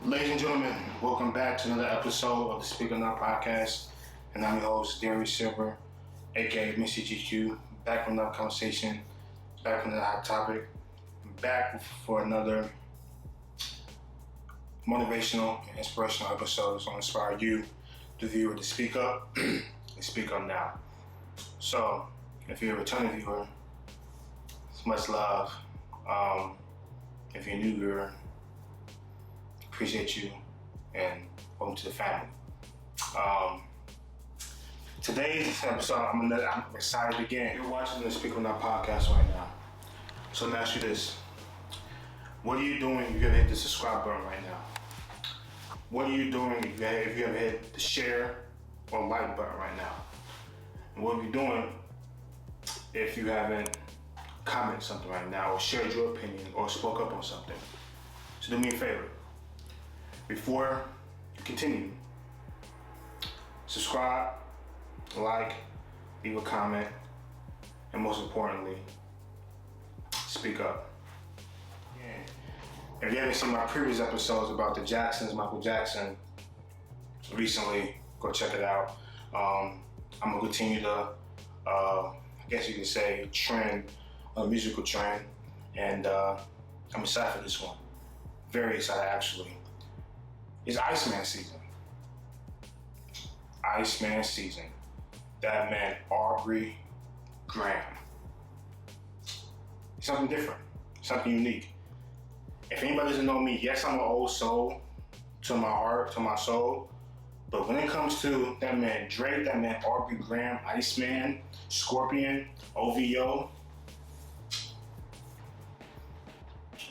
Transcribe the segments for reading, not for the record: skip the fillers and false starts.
Ladies and gentlemen, welcome back to another episode of the Speak Up Now podcast. And I'm your host, Darius Silver, aka Mr. GQ, back from another conversation, back from another hot topic, back for another motivational and inspirational episode that's going to inspire you, the viewer, to speak up and speak up now. So, if you're a returning viewer, it's much love. If you're a new viewer, appreciate you and welcome to the family. Today's episode, I'm excited again. You're watching the Speak Up Now podcast right now. So let me ask you this. What are you doing if you ever hit the subscribe button right now? What are you doing if you ever hit the share or like button right now? And what are you doing if you haven't commented something right now or shared your opinion or spoke up on something? So do me a favor. Before you continue, subscribe, like, leave a comment, and most importantly, speak up. Yeah. If you haven't seen my previous episodes about the Jacksons, Michael Jackson, recently, go check it out. I'm gonna continue to, I guess you can say, trend, a musical trend, and I'm excited for this one. Very excited, actually. It's Iceman season. Iceman season. That man, Aubrey Graham. Something different, something unique. If anybody doesn't know me, yes, I'm an old soul to my heart, to my soul. But when it comes to that man Drake, that man Aubrey Graham, Iceman, Scorpion, OVO,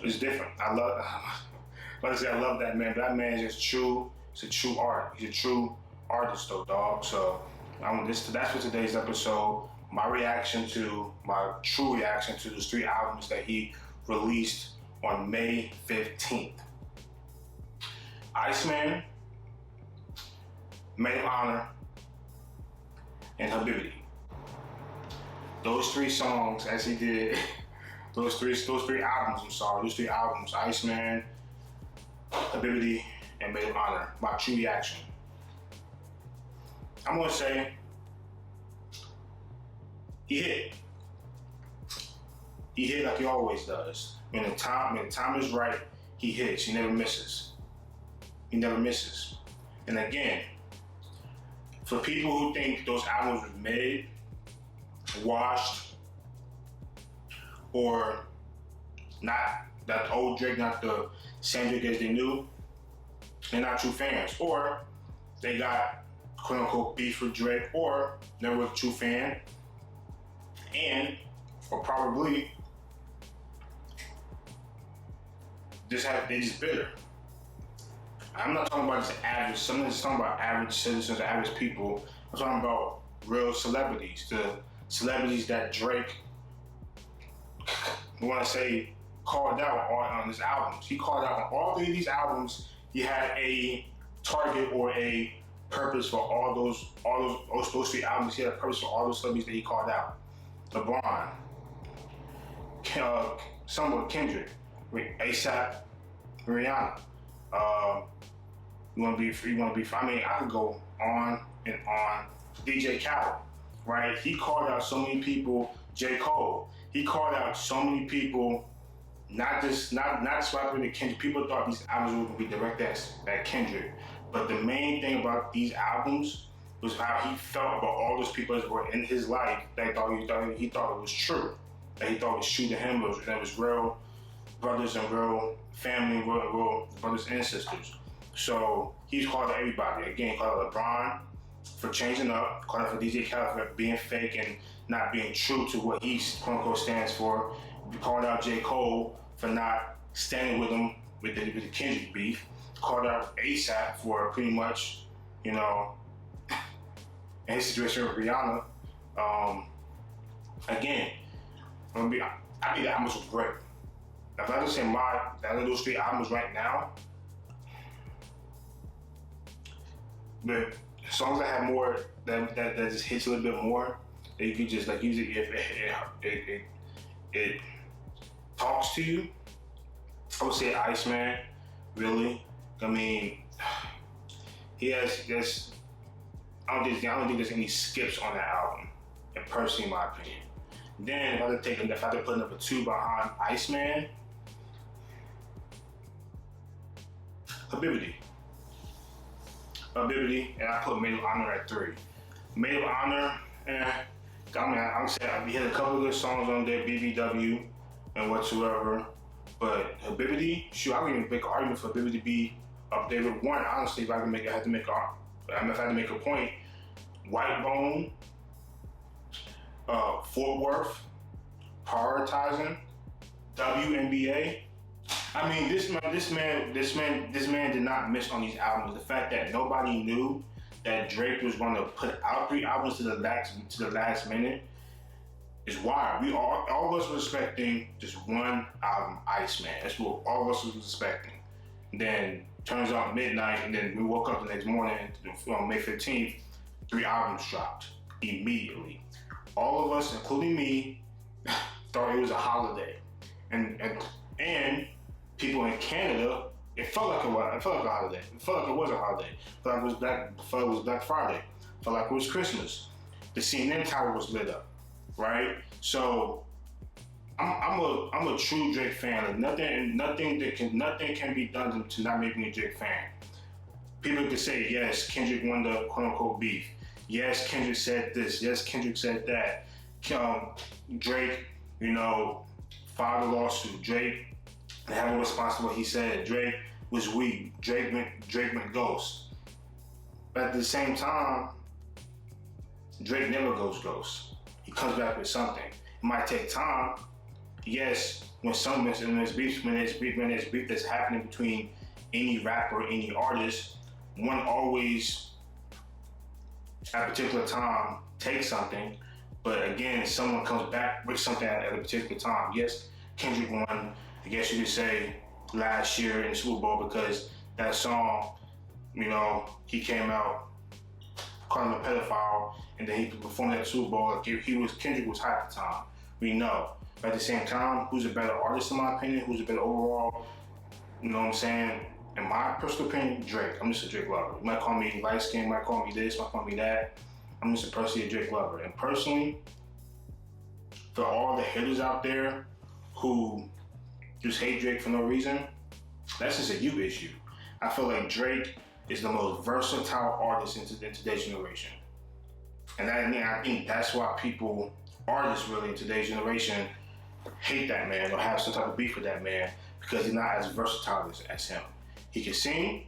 it's different. I love that man. But that man is just true. It's a true art. He's a true artist, though, dog. So that's for today's episode. My true reaction to those 3 albums that he released on May 15th. Iceman, Maid of Honor, and Habibity. Those 3 songs, as he did, those three albums, Iceman, Habibity, and Maid of Honor. My true reaction. I'm gonna say he hit. He hit like he always does. When the time is right, he hits. He never misses. And again, for people who think those albums were made, washed, or not, that the old Drake, not the same Drake as they knew, they're not true fans. Or they got quote unquote beef with Drake, or never was a true fan, or probably they just bitter. I'm not talking about just average, I'm just talking about average citizens, average people. I'm talking about real celebrities, the celebrities that Drake, I want to say, called out on his albums. He called out on all 3 of these albums. He had a target or a purpose for all those 3 albums. He had a purpose for all those celebrities that he called out. LeBron, Kendrick, ASAP, Rihanna. You want to be. I mean, I could go on and on. DJ Khaled, right? He called out so many people. J. Cole. He called out so many people. Not swiping at Kendrick. People thought these albums were going to be directed at Kendrick. But the main thing about these albums was how he felt about all those people that were in his life that he thought it was true. That he thought it was true to him. That was real brothers and real family, real brothers and sisters. So he's called out everybody. Again, called out LeBron for changing up, called out for DJ Khaled for being fake and not being true to what he quote unquote stands for. Called out J. Cole for not standing with him with the Kendrick beef. Called out ASAP for pretty much, in his situation with Rihanna. Again, I think the albums was great. If I just say out of those 3 albums right now, the songs that have more, that just hits a little bit more, that you could just like use it if it talks to you. I would say Iceman, really. I mean, he has this. I don't think there's any skips on that album, and personally, in my opinion. Then if I had to put number 2 behind Iceman, Habibity, and I put Maid of Honor at 3. Maid of Honor, I would say he had a couple of good songs on there, BBW and whatsoever, but Habibity, shoot, I would even make an argument for Habibity to be up there with 1. Honestly, if I had to make a point, White Bone, Fort Worth, Prioritizing, WNBA. I mean, this man did not miss on these albums. The fact that nobody knew that Drake was going to put out 3 albums to the last minute is wild. We all of us were expecting just 1 album, Iceman. That's what all of us was expecting. Then turns out midnight, and then we woke up the next morning on May 15th, 3 albums dropped immediately. All of us, including me, thought it was a holiday, and people in Canada, it felt like a holiday. It felt like it was a holiday. It felt like it was Black Friday. It felt like it was Christmas. The CNN tower was lit up, right? So I'm a true Drake fan. Like nothing can be done to not make me a Drake fan. People can say, yes, Kendrick won the quote unquote beef. Yes, Kendrick said this. Yes, Kendrick said that. Drake, filed a lawsuit. Drake had a response to what he said. Drake was weak. Drake went ghost. But at the same time, Drake never goes ghost. He comes back with something. It might take time. Yes, when there's beef that's happening between any rapper, any artist, one always at a particular time takes something, but again, someone comes back with something at a particular time. Yes, Kendrick won, I guess you could say, last year in the Super Bowl because that song, he came out calling him a pedophile, and then he performed at the Super Bowl. Like Kendrick was hot at the time. We know. But at the same time, who's a better artist in my opinion? Who's a better overall? You know what I'm saying? In my personal opinion, Drake. I'm just a Drake lover. You might call me light skin, might call me this, might call me that. I'm just personally a Drake lover. And personally, for all the haters out there who just hate Drake for no reason, that's just a you issue. I feel like Drake is the most versatile artist in today's generation. And I think that's why artists really in today's generation, hate that man or have some type of beef with that man because he's not as versatile as him. He can sing,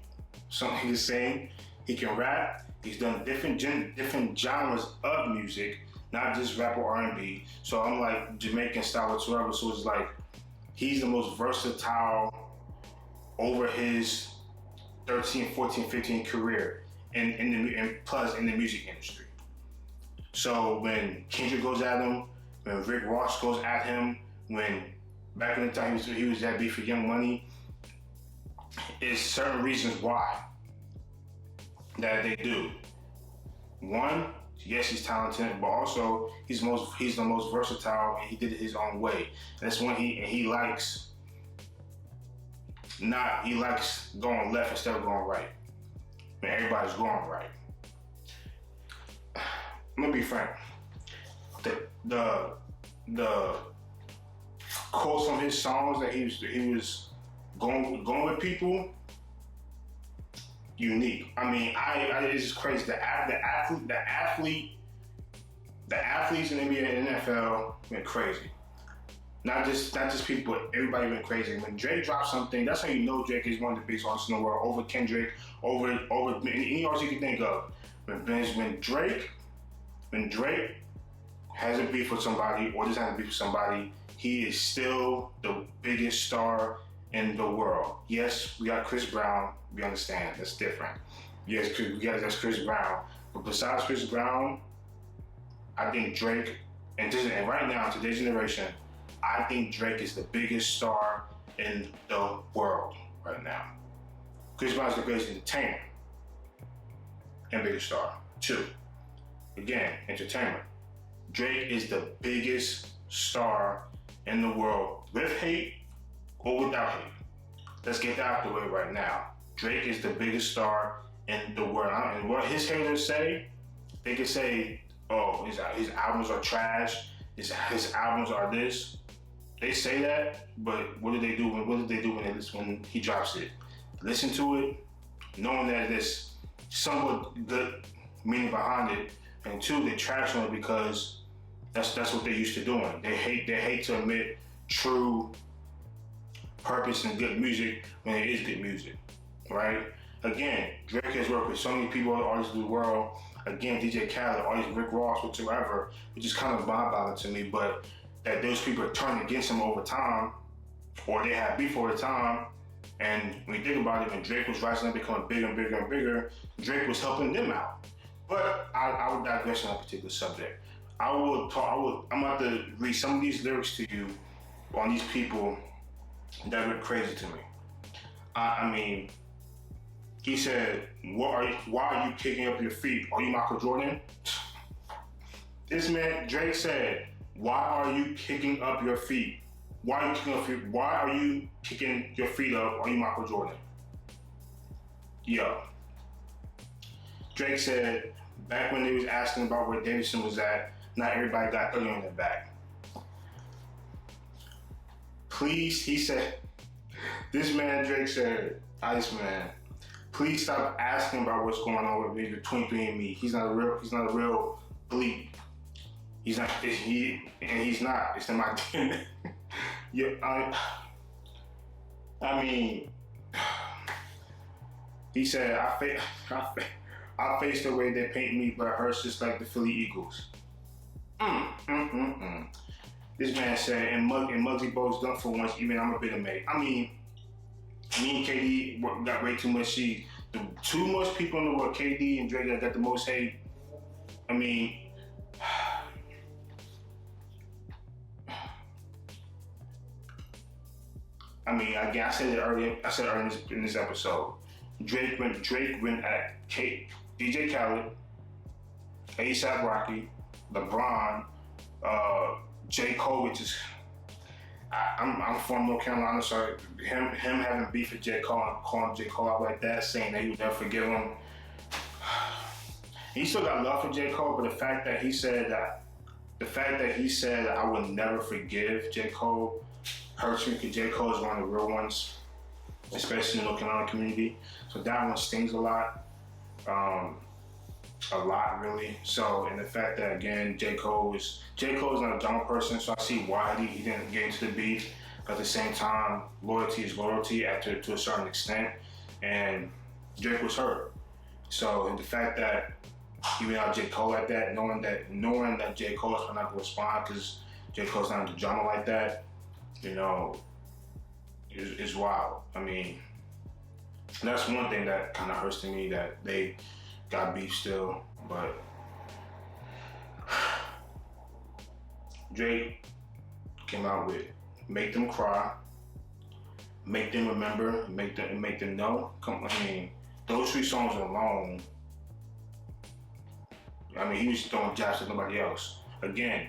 he can rap, he's done different genres of music, not just rap or R&B. So I'm like Jamaican style whatsoever. So it's like he's the most versatile over his 13, 14, 15 career and plus in the music industry. So when Kendrick goes at him, when Rick Ross goes at him, when back in the time he was that beef for Young Money, there's certain reasons why that they do. One, yes, he's talented, but also he's the most versatile, and he did it his own way. And that's when he likes going left instead of going right. When everybody's going right. I'm gonna be frank. The quotes from his songs that he was going with people, unique. I mean, it's just crazy. The athletes in the NBA and NFL went crazy. Not just people, but everybody went crazy. When Drake dropped something, that's how you know Drake is one of the biggest artists in the world, over Kendrick, over any artist you can think of. When Drake has a beef with somebody or just has a beef with somebody, he is still the biggest star in the world. Yes, we got Chris Brown. We understand that's different. Yes, that's Chris Brown. But besides Chris Brown, I think Drake, and right now in today's generation, I think Drake is the biggest star in the world right now. Chris Brown is the greatest entertainer and biggest star. 2, again, entertainment. Drake is the biggest star in the world, with hate or without hate. Let's get that out the way right now. Drake is the biggest star in the world. And what his haters say, they can say, "Oh, his albums are trash. His albums are this." They say that, but what do they do? What did they do when he drops it? Listen to it, knowing that there's somewhat good meaning behind it, and two, they trash on it because that's what they're used to doing. They hate to admit true purpose and good music when it is good music, right? Again, Drake has worked with so many people, artists of the world. Again, DJ Khaled, artists, Rick Ross, whatsoever, which is kind of mind-boggling to me, but that those people are turning against him over time, or they have beef over time. And when you think about it, when Drake was rising up, becoming bigger and bigger and bigger, Drake was helping them out. But I would digress on that particular subject. I'm about to read some of these lyrics to you on these people that were crazy to me. I mean, he said, why are you kicking up your feet? Are you Michael Jordan? This man, Drake said, why are you kicking up your feet? Why are you kicking your feet up? Are you Michael Jordan? Yo. Drake said, back when they was asking about where Davidson was at, not everybody got 30 on their back. Please, he said, this man, Drake said, Iceman, please stop asking about what's going on with me between 3 and me. He's not a real bleep. He's not. He's not. It's in my DNA. Yeah, I mean, he said, I face the way they paint me, but it hurts just like the Philly Eagles. This man said, and Muggsy Bogues done for once, even I'm a bit of mate. I mean, me and KD got way too much heat. The two most people in the world, KD and Drake, that got the most hate. I mean, again, I said it earlier in this episode. Drake went at DJ Khaled, A$AP Rocky, LeBron, J. Cole, which is I'm from North Carolina, so him having beef with J. Cole and calling J. Cole out like that, saying that he would never forgive him. He still got love for J. Cole, but the fact that he said I would never forgive J. Cole hurts me, because J. Cole is one of the real ones, especially in the North Carolina community. So that one stings a lot really. So, and the fact that, again, J. Cole is not a drama person, so I see why he didn't get into the beef. But at the same time, loyalty is loyalty to a certain extent, and Drake was hurt. So, and the fact that he went out J. Cole like that, knowing that J. Cole is not going to respond because J. Cole's not into drama like that, you know, is wild. I mean, that's one thing that kind of hurts to me, that they got beef still. But Drake came out with Make Them Cry, Make Them Remember, Make Them Know. I mean, those 3 songs alone, I mean, he was throwing jabs at nobody else. Again,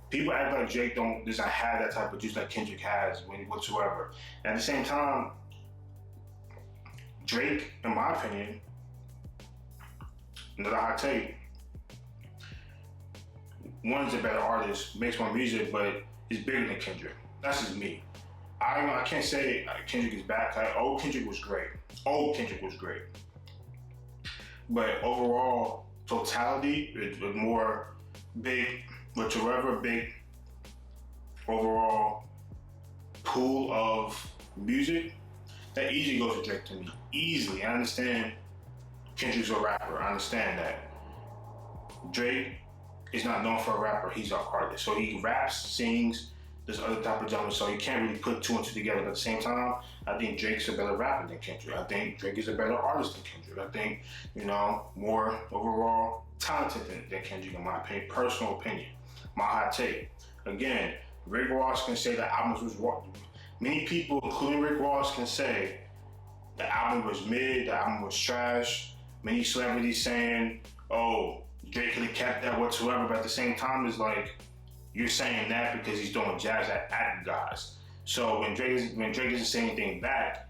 people act like Drake does not have that type of juice like Kendrick has whatsoever. And at the same time, Drake, in my opinion, another hot take, one's a better artist, makes more music, but is bigger than Kendrick. That's just me. I can't say Kendrick is bad. Old Kendrick was great. But overall, totality, it's more big, whatsoever big overall pool of music, that easily goes to Drake to me. Easily. I understand Kendrick's a rapper. I understand that. Drake is not known for a rapper. He's an artist. So he raps, sings, does other type of genres. So you can't really put 2 and 2 together. But at the same time, I think Drake's a better rapper than Kendrick. I think Drake is a better artist than Kendrick. I think, more overall talented than Kendrick, in my opinion. Personal opinion. My hot take. Again, Rick Ross can say the album was wrong. Many people, including Rick Ross, can say the album was mid, the album was trash. Many celebrities saying, oh, Drake could have kept that whatsoever, but at the same time, it's like, you're saying that because he's throwing jabs at you guys. So when Drake doesn't say anything back,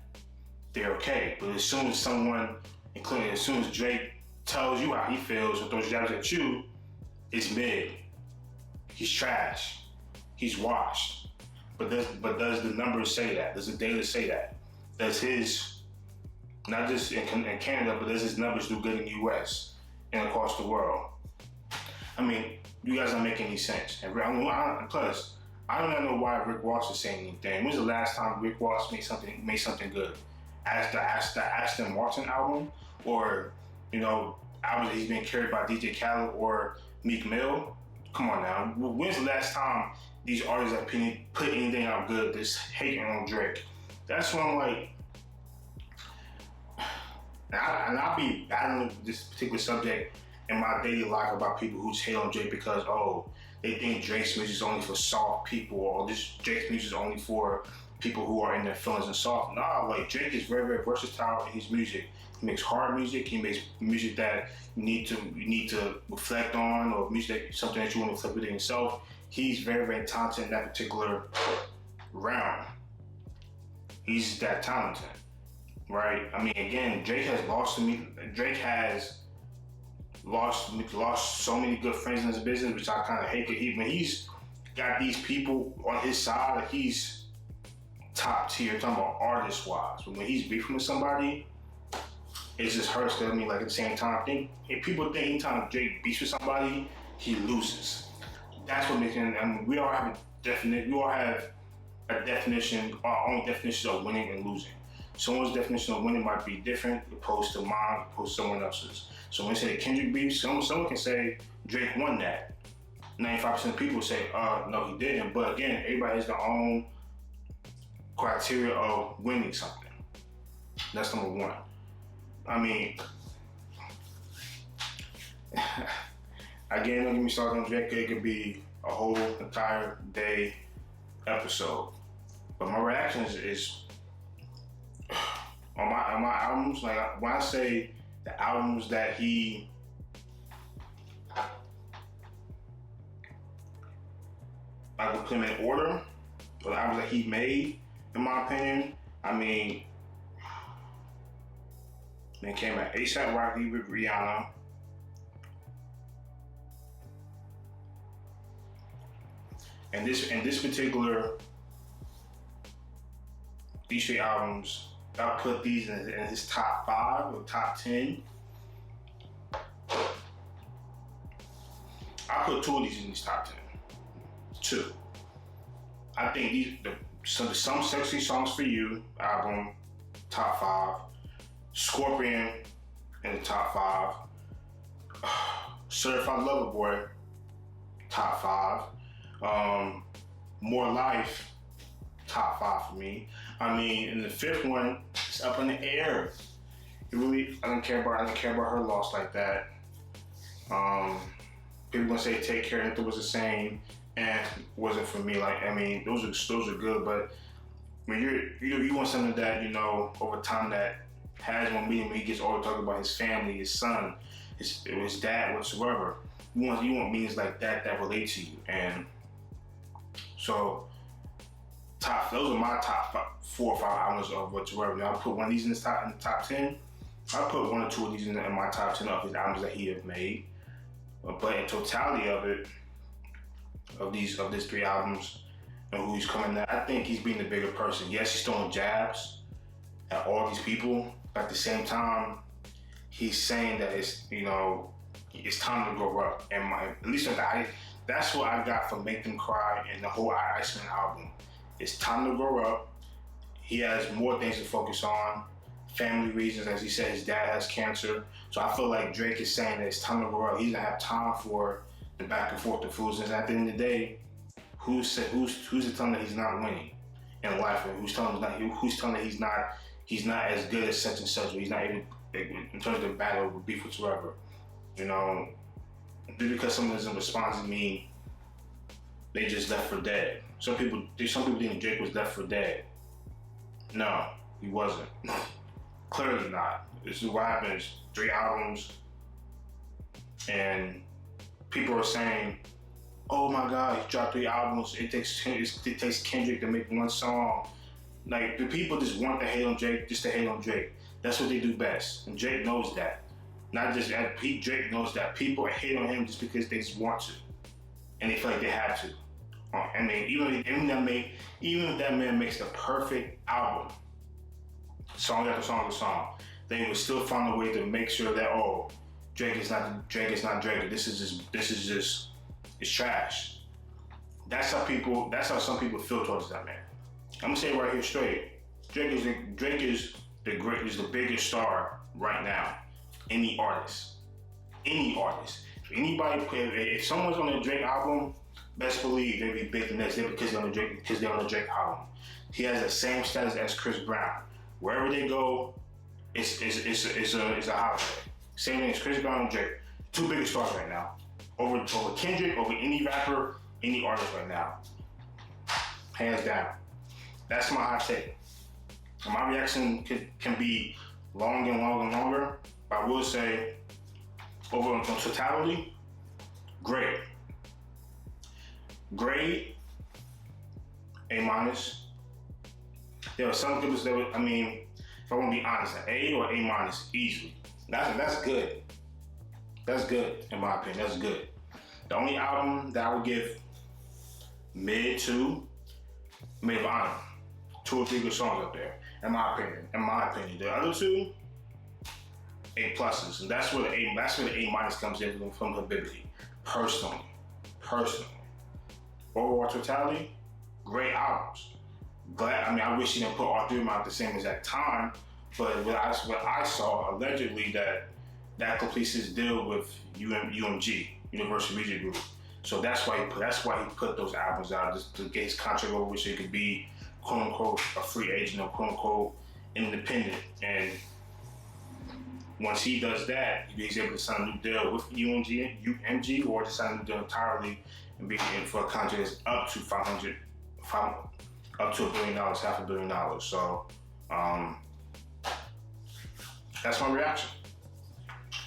they're okay. But as soon as someone, including as soon as Drake tells you how he feels or throws jabs at you, it's mid. He's trash. He's washed. But does the numbers say that? Does the data say that? Does his, not just in Canada, but does his numbers do good in the U.S. and across the world? I mean, you guys aren't making any sense. And plus, I don't know why Rick Ross is saying anything. When's the last time Rick Ross made something good? As the Aston Martin album, or albums that he's been carried by DJ Khaled or Meek Mill? Come on now. When's the last time these artists have put anything out good that's hating on Drake? That's when I'm like, and I'll be battling this particular subject in my daily life about people who hate on Drake because, they think Drake's music is only for soft people, or Drake's music is only for people who are in their feelings and soft. Nah, like Drake is very, very versatile in his music. He makes hard music. He makes music that you need to reflect on, or music something that you want to reflect within yourself. He's very, very talented in that particular realm. He's that talented, right? I mean, again, Drake has lost so many good friends in his business, which I kind of hate. When he's got these people on his side, like he's top tier, talking about artist wise. But when he's beefing with somebody, it just hurts. I mean, like at the same time, if people think anytime Drake beefs with somebody, he loses. That's what makes him. I mean, we all have a definition, our own definition of winning and losing. Someone's definition of winning might be different opposed to mine, opposed to someone else's. So when they say Kendrick beef, someone can say Drake won that. 95% of people say, no, he didn't. But again, everybody has their own criteria of winning something. That's number one. I mean, again, don't get me started on Drake. It could be a whole entire day episode. But my reaction is on my albums, like when I say the albums that he I would put them in order, or the albums that he made, in my opinion, I mean, then came out A$AP Rocky with Rihanna. And this particular, these three albums, I'll put these in his top 5 or top 10. I put 2 of these in his top 10. 2. I think some Sexy Songs for You album, top 5. Scorpion in the top 5. Certified Lover Boy, top 5. More Life, top 5 for me. I mean, and the 5th one, it's Up in the Air. I don't care about her loss like that. People gonna say Take Care, and if it was the same, and it wasn't for me. Like, I mean, those are good, but when you want something that over time that has one meaning, when he gets older, talking about his family, his son, his dad, whatsoever. You want meanings like that relate to you, and so those are my top 4 or 5 albums of whatsoever. I'll put one of these in the top 10. I'll put 1 or 2 of these in my top 10 of his albums that he have made. But in totality of these 3 albums and who he's coming at, I think he's being the bigger person. Yes, he's throwing jabs at all these people. But at the same time, he's saying that it's time to grow up. And at least that's what I got from Make Them Cry and the whole Iceman album. It's time to grow up. He has more things to focus on. Family reasons, as he said, his dad has cancer. So I feel like Drake is saying that it's time to grow up. He doesn't have time for the back and forth, the foolishness. And at the end of the day, who's to tell him that he's not winning in life, and who's telling him that he's not as good as such and such, or he's not able in terms of battle or beef whatsoever. Just because someone doesn't respond to me, they just left for dead. Some people think Drake was left for dead. No, he wasn't. Clearly not. This is what happens. 3 albums, and people are saying, "Oh my God, he dropped 3 albums. It takes Kendrick to make 1 song." Like the people just want to hate on Drake just to hate on Drake. That's what they do best, and Drake knows that. Not just Drake knows that people hate on him just because they just want to, and they feel like they have to. I mean, even if that man makes the perfect album, song after song after song, they would still find a way to make sure that Drake is not Drake. This is just it's trash. That's how some people feel towards that man. I'm gonna say it right here straight. Drake is the biggest star right now. Any artist. If anybody if someone's on a Drake album, best believe they'd be big the next day because they're on the Drake album. He has the same status as Chris Brown. Wherever they go, it's a holiday. Same thing as Chris Brown and Drake. Two biggest stars right now. Over Kendrick, over any rapper, any artist right now. Hands down. That's my hot take. And my reaction can be long and longer, but I will say, over on totality, great. Grade, A-. There were some people that if I want to be honest, an A or A- easily. That's good. That's good, in my opinion. That's good. The only album that I would give mid to, Maid of Honor. 2 or 3 good songs up there, in my opinion. The other two, A+, and that's where the A- comes in from Habibity. Personally. Overall totality, great albums. I wish he didn't put all 3 of them out at the same exact time, but what I saw, allegedly, that completes his deal with UMG, Universal Music Group. So that's why he put those albums out, just to get his contract over, so he could be quote unquote a free agent or quote unquote independent. And once he does that, he's able to sign a new deal with UMG, or to sign a new deal entirely and be in for a contract that's up to $1 billion, $500 million. So that's my reaction.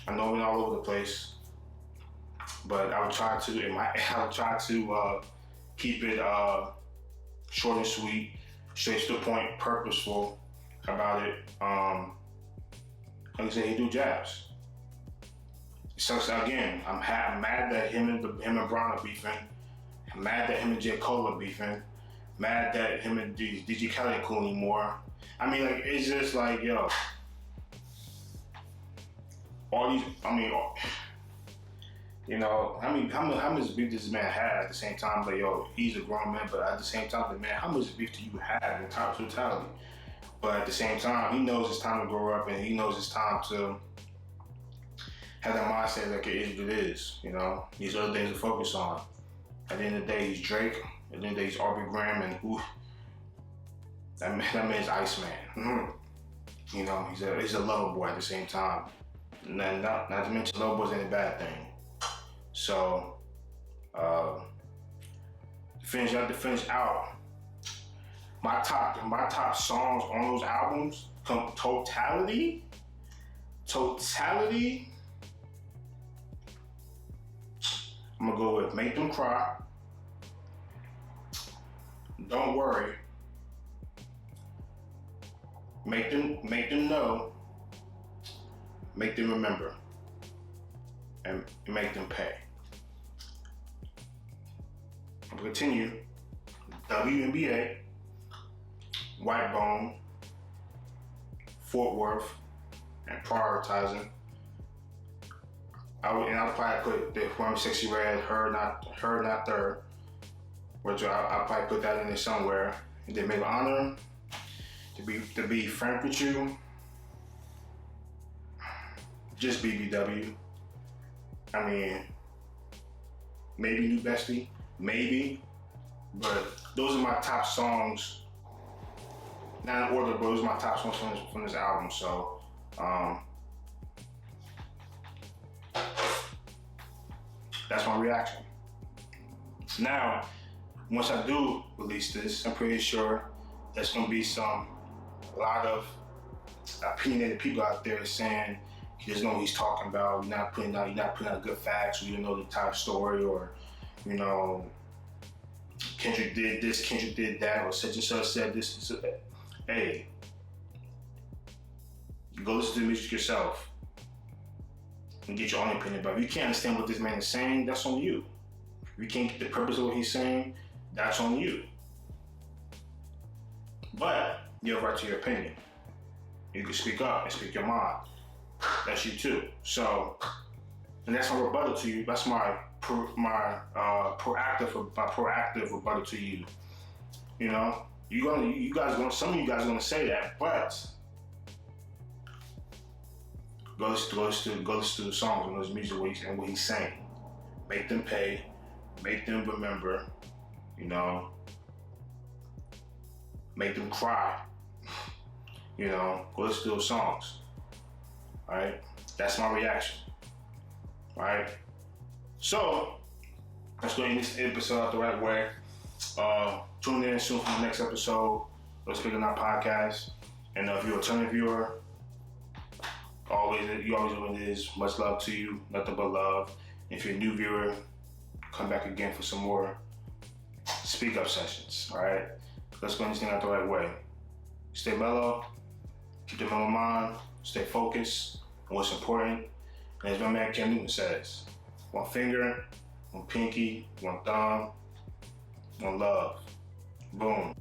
I know we're all over the place, but I would try to keep it short and sweet, straight to the point, purposeful about it. Like I said, he do jabs. So again, I'm mad that him and Brown are beefing. I'm mad that him and J. Cole are beefing. Mad that him and DJ Khaled ain't cool anymore. It's just like, yo, all these, how much beef does this man have at the same time? But yo, he's a grown man, but at the same time, man, how much beef do you have in totality? But at the same time, he knows it's time to grow up, and he knows it's time to have that mindset like it is what it is. These other things to focus on. At the end of the day, he's Drake. At the end of the day, he's Aubrey Graham, and that man's Iceman. He's a lover boy at the same time. Not to mention, lover boys ain't a bad thing. So, to finish out, my top songs on those albums, totality, I'm gonna go with Make Them Cry, Don't Worry, Make Them Know, Make Them Remember, and Make Them Pay. I'll continue. WNBA, White Bone, Fort Worth, and Prioritizing. I'll probably put the Woman Sexy Red, Her Not Third, which I'll probably put that in there somewhere. And then Maid of Honor, to be frank with you, just BBW. Maybe New Bestie, maybe, but those are my top songs. Not in order, but those are my top songs from this album. So, that's my reaction. Now, once I do release this, I'm pretty sure there's gonna be a lot of opinionated people out there saying he doesn't know what he's talking about. You're not putting out good facts, or you don't know the entire story, or Kendrick did this, Kendrick did that, or such and such said this. hey, go listen to the music yourself and get your own opinion. But if you can't understand what this man is saying, that's on you. If you can't get the purpose of what he's saying, that's on you. But you have a right to your opinion. You can speak up and speak your mind. That's you too. So, and that's my rebuttal to you. That's my proactive rebuttal to you. You know, some of you guys are gonna say that, but go listen to the songs and those music and what he's saying. Make them pay, make them remember, you know, make them cry. You know, go listen to those songs. Alright? That's my reaction. Alright? So, let's go end this episode out the right way. Tune in soon for the next episode. Let's Speak on Our Podcast. And if you're a returning viewer, you always know what it is. Much love to you. Nothing but love. If you're a new viewer, come back again for some more speak up sessions. Alright? Let's go end this thing out the right way. Stay mellow. Keep the mellow mind. Stay focused on what's important. And as my man Ken Newton says, one finger, one pinky, one thumb, one love. Boom.